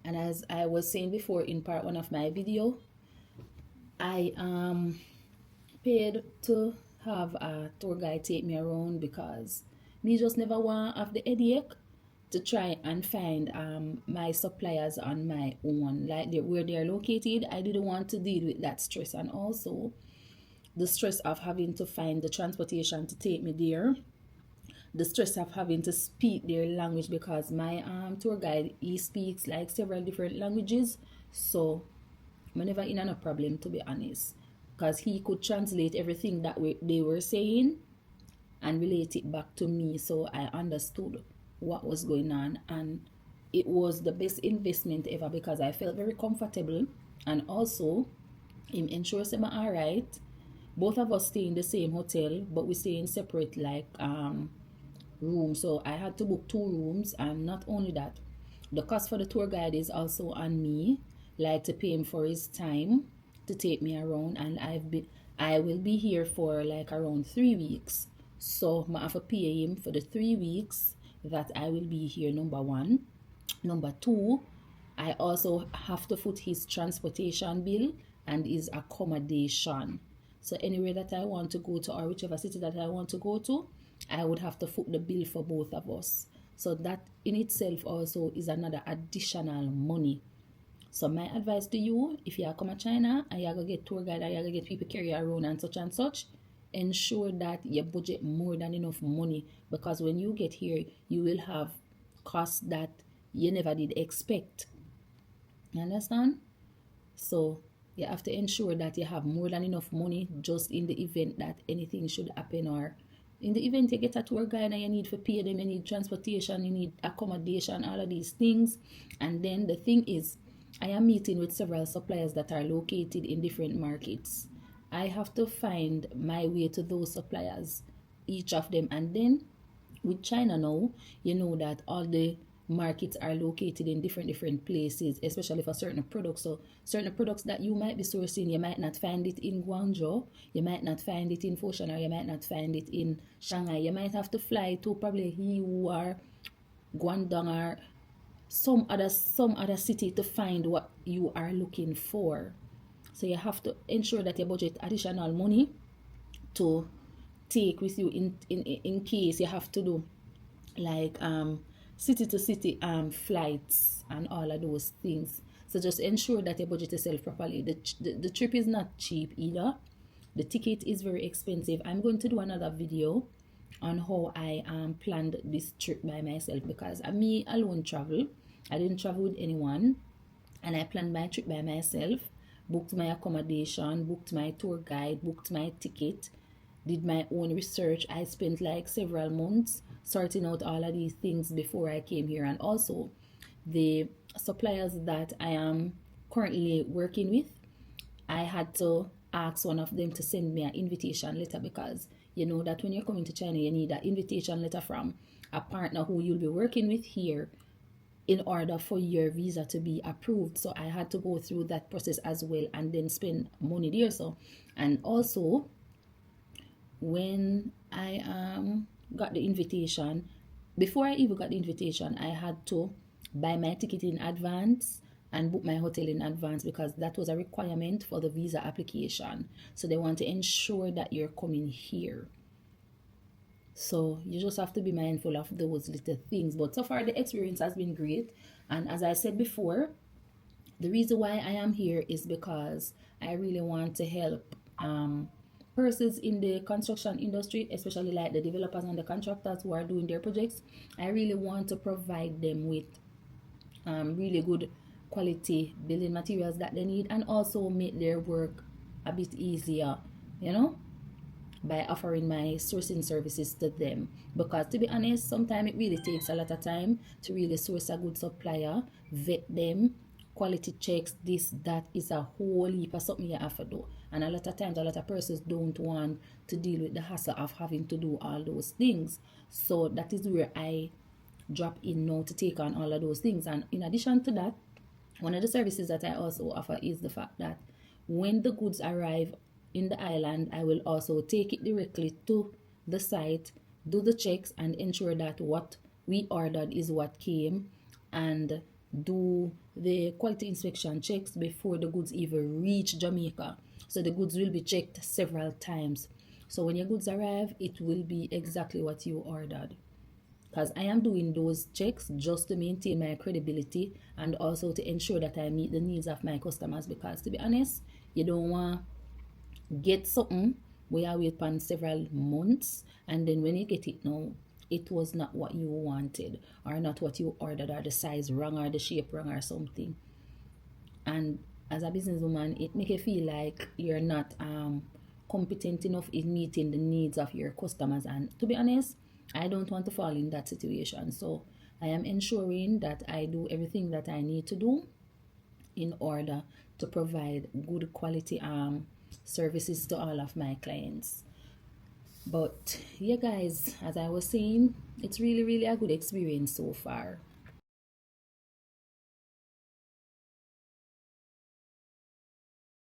And as I was saying before in part one of my video, I paid to have a tour guide take me around because me just never want to have the headache to try and find my suppliers on my own, like where they're located. I didn't want to deal with that stress, and also the stress of having to find the transportation to take me there, the stress of having to speak their language because my tour guide, he speaks like several different languages. So I never in a problem, to be honest, because he could translate everything that they were saying and relate it back to me, so I understood what was going on. And it was the best investment ever because I felt very comfortable. And also him ensures I'm all right. Both of us stay in the same hotel, but we stay in separate like rooms. So I had to book two rooms, and not only that, the cost for the tour guide is also on me, like to pay him for his time to take me around. And I will be here for like around 3 weeks. So I have to pay him for the 3 weeks that I will be here, number one. Number two, I also have to foot his transportation bill and his accommodation. So anywhere that I want to go to, or whichever city that I want to go to, I would have to foot the bill for both of us. So that in itself also is another additional money. So my advice to you, if you are come to China and you are going to get tour guide and you are going to get people carry around and such, ensure that you budget more than enough money, because when you get here, you will have costs that you never did expect. You understand? So you have to ensure that you have more than enough money just in the event that anything should happen, or in the event you get a tour guide and you need to pay them, you need transportation, you need accommodation, all of these things. And then the thing is, I am meeting with several suppliers that are located in different markets. I have to find my way to those suppliers, each of them. And then with China now, you know that all the markets are located in different places, especially for certain products. So certain products that you might be sourcing, you might not find it in Guangzhou, you might not find it in Foshan, or you might not find it in Shanghai. You might have to fly to probably Yiwu or Guangdong or some other city to find what you are looking for. So you have to ensure that you budget additional money to take with you in case you have to do like city to city flights and all of those things. So just ensure that you budget yourself properly. The trip is not cheap either. The ticket is very expensive. I'm going to do another video on how I planned this trip by myself, because me alone travel. I didn't travel with anyone, and I planned my trip by myself, booked my accommodation, booked my tour guide, booked my ticket, did my own research. I spent like several months sorting out all of these things before I came here. And also the suppliers that I am currently working with, I had to ask one of them to send me an invitation letter, because you know that when you're coming to China, you need an invitation letter from a partner who you'll be working with here in order for your visa to be approved. So I had to go through that process as well, and then spend money there. So, and also when I got the invitation, before I even got the invitation, I had to buy my ticket in advance and book my hotel in advance, because that was a requirement for the visa application. So they want to ensure that you're coming here. So you just have to be mindful of those little things. But so far the experience has been great. And as I said before, the reason why I am here is because I really want to help persons in the construction industry, especially like the developers and the contractors who are doing their projects. I really want to provide them with really good quality building materials that they need, and also make their work a bit easier, you know, by offering my sourcing services to them. Because to be honest, sometimes it really takes a lot of time to really source a good supplier, vet them, quality checks, this, that is a whole heap of something you have to do. And a lot of times, a lot of persons don't want to deal with the hassle of having to do all those things. So that is where I drop in now to take on all of those things. And in addition to that, one of the services that I also offer is the fact that when the goods arrive in the island, I will also take it directly to the site, do the checks, and ensure that what we ordered is what came, and do the quality inspection checks before the goods even reach Jamaica. So the goods will be checked several times. So when your goods arrive, it will be exactly what you ordered. Because I am doing those checks just to maintain my credibility and also to ensure that I meet the needs of my customers. Because to be honest, you don't want to get something where you wait for several months, and then when you get it now, it was not what you wanted or not what you ordered, or the size wrong or the shape wrong or something. And as a businesswoman, it make you feel like you're not competent enough in meeting the needs of your customers. And to be honest, I don't want to fall in that situation. So I am ensuring that I do everything that I need to do in order to provide good quality services to all of my clients. But yeah, guys, as I was saying, it's really a good experience so far.